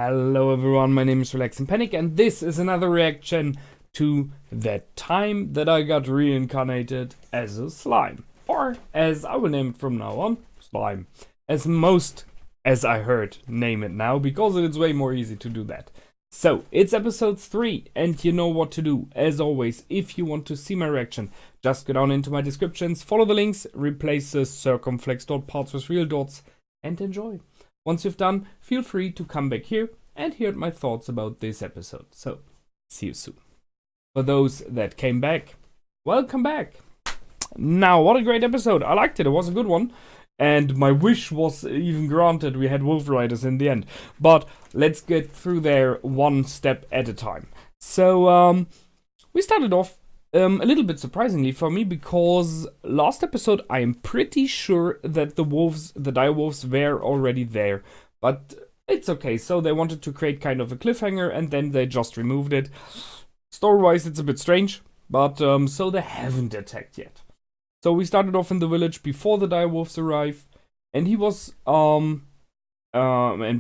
Hello everyone, my name is Relax and Panic, and this is another reaction to that time that I got reincarnated as a slime. Or, as I will name it from now on, slime. As I heard, name it now, because it's way more easy to do that. So, it's episode 3, and you know what to do. As always, if you want to see my reaction, just go down into my descriptions, follow the links, replace the circumflex dot parts with real dots, and enjoy. Once you've done, feel free to come back here and hear my thoughts about this episode. So, see you soon. For those that came back, welcome back. Now, what a great episode. I liked it. It was a good one. And my wish was even granted. We had Wolveriders in the end. But let's get through there one step at a time. So, we started off a little bit surprisingly for me, because last episode I am pretty sure that the direwolves were already there, but it's okay. So they wanted to create kind of a cliffhanger and then they just removed it. Story-wise it's a bit strange, but so they haven't attacked yet. So we started off in the village before the direwolves arrive, and he was and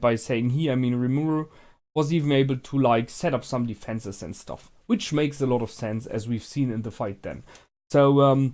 by saying he I mean Rimuru was even able to like set up some defenses and stuff, which makes a lot of sense as we've seen in the fight then. So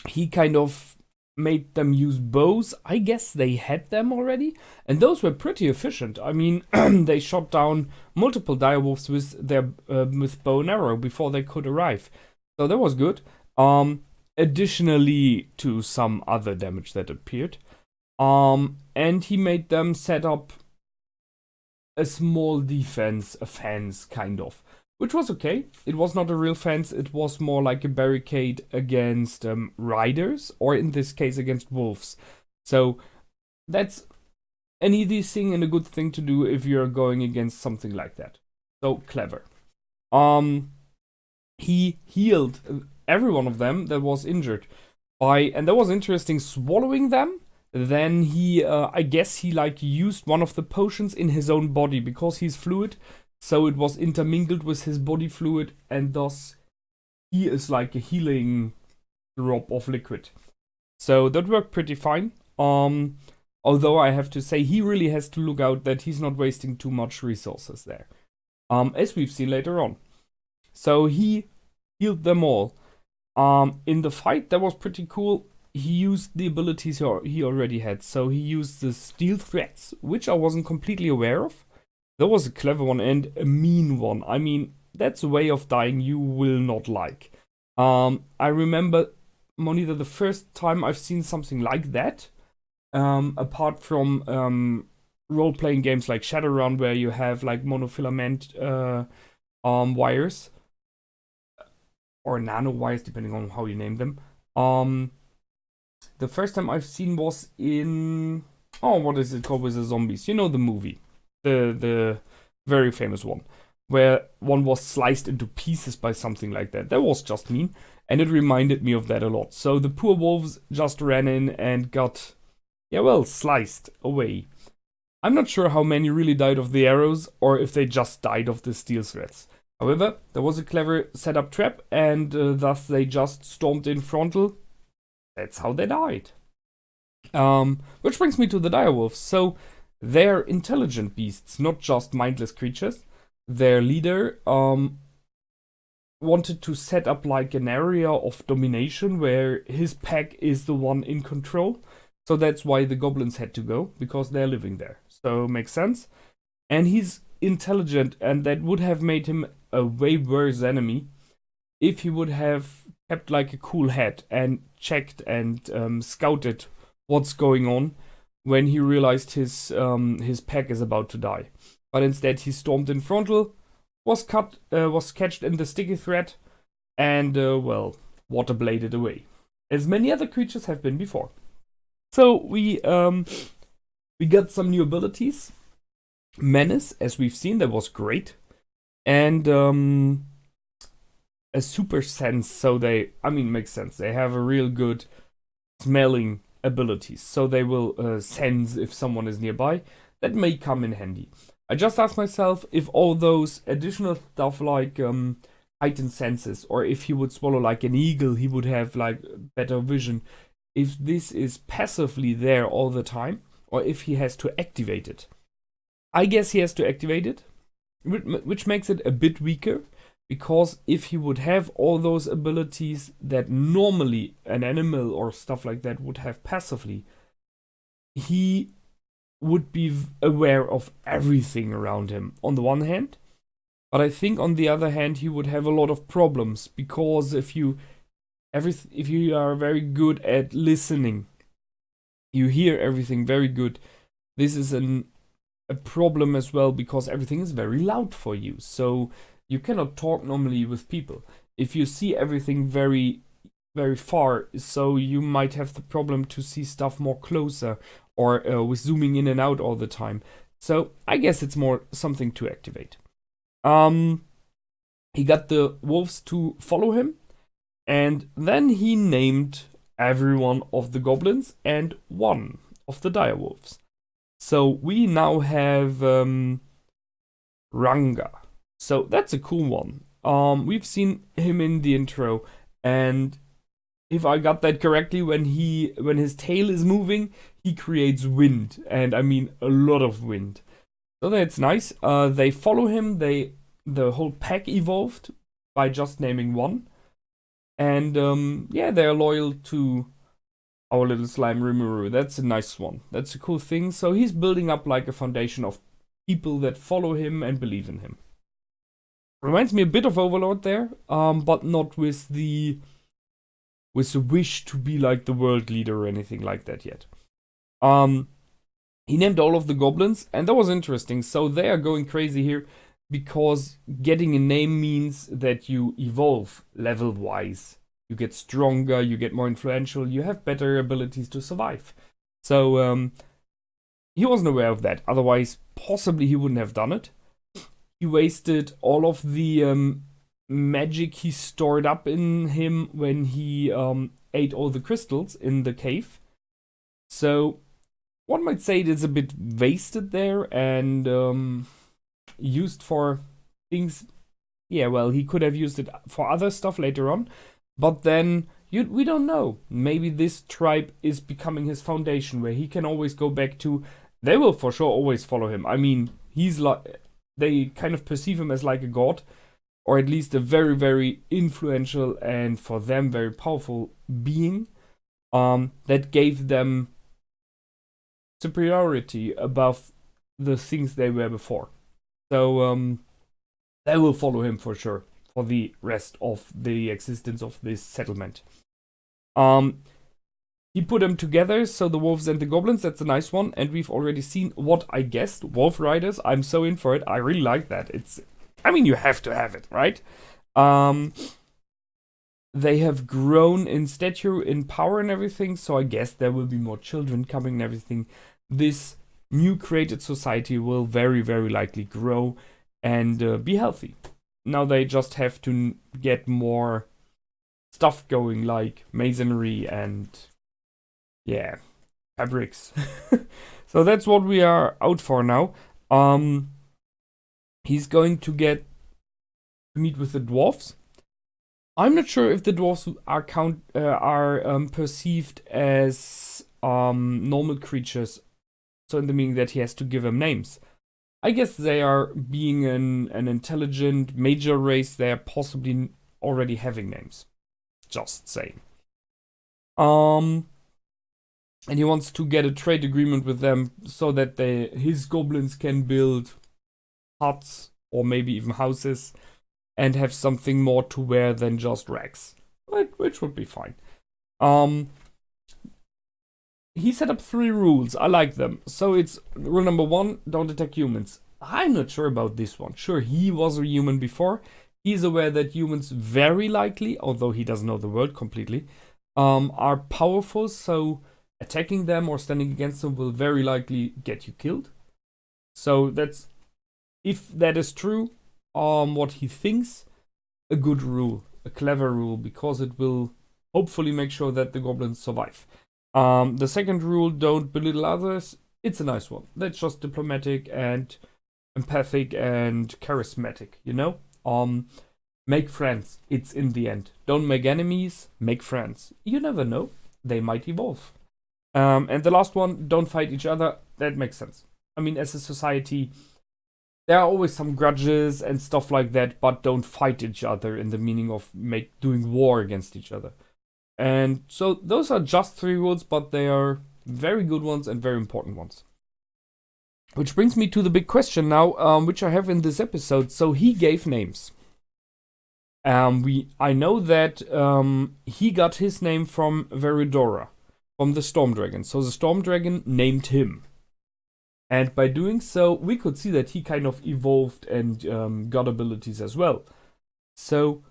he kind of made them use bows. I guess they had them already, and those were pretty efficient. I mean, they shot down multiple direwolves with their with bow and arrow before they could arrive. So that was good. Additionally to some other damage that appeared. And he made them set up a small defense, a fence kind of, which was okay. It was not a real fence, it was more like a barricade against riders, or in this case against wolves. So that's an easy thing and a good thing to do if you're going against something like that. So clever. He healed every one of them that was injured by, and that was interesting, swallowing them. Then he, I guess he like used one of the potions in his own body because he's fluid. So it was intermingled with his body fluid, and thus he is like a healing drop of liquid. So that worked pretty fine. Although I have to say he really has to look out that he's not wasting too much resources there. As we've seen later on. So he healed them all. In the fight, that was pretty cool. He used the abilities he already had. So he used the steel threads, which I wasn't completely aware of. That was a clever one and a mean one. I mean, that's a way of dying you will not like. I remember, Monita, the first time I've seen something like that, apart from role-playing games like Shadowrun, where you have like monofilament wires, or nano wires, depending on how you name them. The first time I've seen was in, what is it called with the zombies? You know the movie. The very famous one, where one was sliced into pieces by something like that. That was just mean, and it reminded me of that a lot. So the poor wolves just ran in and got, sliced away. I'm not sure how many really died of the arrows, or if they just died of the steel threads. However, there was a clever setup trap, and thus they just stormed in frontal. That's how they died. Which brings me to the direwolves. So they're intelligent beasts, not just mindless creatures. Their leader wanted to set up like an area of domination where his pack is the one in control. So that's why the goblins had to go, because they're living there. So makes sense. And he's intelligent, and that would have made him a way worse enemy if he would have kept like a cool head and checked and scouted what's going on when he realized his pack is about to die. But instead he stormed in frontal, was catched in the sticky thread, and water bladed away, as many other creatures have been before. So we got some new abilities. Menace, as we've seen, that was great, and a super sense. So makes sense. They have a real good smelling abilities, so they will sense if someone is nearby. That may come in handy. I just asked myself if all those additional stuff like heightened senses, or if he would swallow like an eagle, he would have like better vision. If this is passively there all the time, or if he has to activate it. I guess he has to activate it, which makes it a bit weaker, because if he would have all those abilities that normally an animal or stuff like that would have passively, he would be aware of everything around him on the one hand, but I think on the other hand he would have a lot of problems, because if you are very good at listening, you hear everything very good. This is a problem as well, because everything is very loud for you, so you cannot talk normally with people if you see everything very very far, so you might have the problem to see stuff more closer, or with zooming in and out all the time. So I guess it's more something to activate. He got the wolves to follow him, and then he named every one of the goblins and one of the direwolves. So we now have Ranga. So that's a cool one. We've seen him in the intro, and if I got that correctly, when his tail is moving, he creates wind, and I mean a lot of wind. So that's nice. They follow him. The whole pack evolved by just naming one, and yeah, they're loyal to our little slime Rimuru. That's a nice one. That's a cool thing. So he's building up like a foundation of people that follow him and believe in him. Reminds me a bit of Overlord there, but not with the wish to be like the world leader or anything like that yet. He named all of the goblins, and that was interesting. So they are going crazy here, because getting a name means that you evolve level-wise. You get stronger, you get more influential, you have better abilities to survive. So he wasn't aware of that. Otherwise, possibly he wouldn't have done it. He wasted all of the magic he stored up in him when he ate all the crystals in the cave. So one might say it is a bit wasted there, and used for things. Yeah, well, he could have used it for other stuff later on, but then we don't know. Maybe this tribe is becoming his foundation, where he can always go back to. They will for sure always follow him. I mean, he's like, they kind of perceive him as like a god, or at least a very, very influential and for them very powerful being, that gave them superiority above the things they were before. So they will follow him for sure for the rest of the existence of this settlement. He put them together, so the wolves and the goblins. That's a nice one, and we've already seen what I guessed. Wolveriders. I'm so in for it. I really like that. I mean, you have to have it, right? They have grown in stature, in power, and everything. So I guess there will be more children coming and everything. This new created society will very, very likely grow and be healthy. Now they just have to get more stuff going, like masonry and yeah, fabrics. So that's what we are out for now. He's going to meet with the dwarves. I'm not sure if the dwarves are perceived as normal creatures, so in the meaning that he has to give them names. I guess they are, being an intelligent major race, they are possibly already having names. Just saying. And he wants to get a trade agreement with them so that his goblins can build huts or maybe even houses and have something more to wear than just rags, which would be fine. He set up 3 rules. I like them. So it's rule number 1, don't attack humans. I'm not sure about this one. Sure, he was a human before. He's aware that humans very likely, although he doesn't know the world completely, are powerful, so attacking them or standing against them will very likely get you killed. So that's, if that is true, what he thinks, a good rule, a clever rule, because it will hopefully make sure that the goblins survive. The second rule, don't belittle others. It's a nice one. That's just diplomatic and empathic and charismatic, you know? Make friends. It's in the end. Don't make enemies, make friends. You never know. They might evolve. And the last one, don't fight each other. That makes sense. I mean, as a society, there are always some grudges and stuff like that, but don't fight each other in the meaning of doing war against each other. And so those are just 3 rules, but they are very good ones and very important ones. Which brings me to the big question now, which I have in this episode. So he gave names. I know that he got his name from Veridora, from the Storm Dragon. So the Storm Dragon named him. And by doing so, we could see that he kind of evolved and got abilities as well. So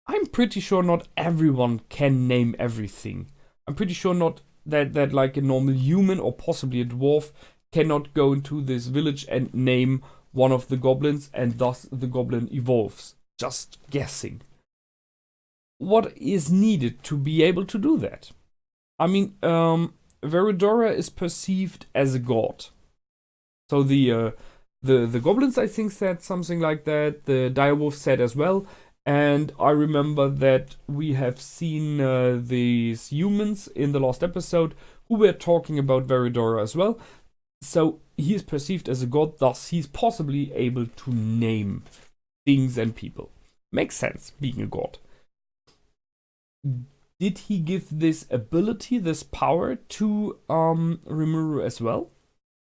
I'm pretty sure not everyone can name everything. I'm pretty sure not that like a normal human or possibly a dwarf cannot go into this village and name one of the goblins and thus the goblin evolves. Just guessing. What is needed to be able to do that? I mean, Veridora is perceived as a god. So the goblins, I think, said something like that. The direwolves said as well. And I remember that we have seen these humans in the last episode who were talking about Veridora as well. So he is perceived as a god, thus he's possibly able to name things and people. Makes sense, being a god. Did he give this ability, this power to Rimuru as well?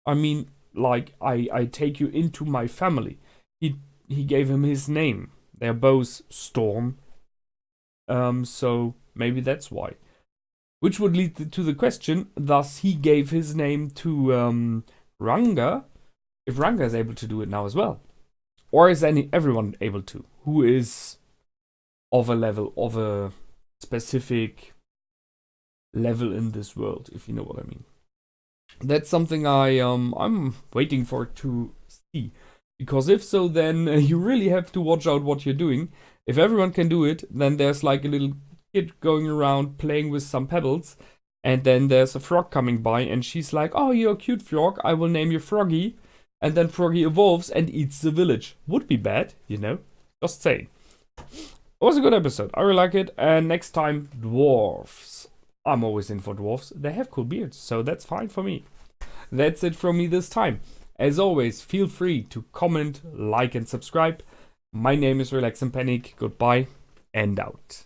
I mean, like, I take you into my family. He gave him his name. They're both Storm. So maybe that's why. Which would lead to the question, thus he gave his name to Ranga, if Ranga is able to do it now as well. Or is everyone able to? Who is of a level, of a specific level in this world, if you know what I mean. That's something I'm waiting for to see. Because if so, then you really have to watch out what you're doing. If everyone can do it, then there's like a little kid going around playing with some pebbles. And then there's a frog coming by and she's like, oh, you're a cute frog, I will name you Froggy. And then Froggy evolves and eats the village. Would be bad, you know. Just saying. It was a good episode. I really like it. And next time, dwarves. I'm always in for dwarves. They have cool beards, so that's fine for me. That's it from me this time. As always, feel free to comment, like, and subscribe. My name is Relax and Panic. Goodbye and out.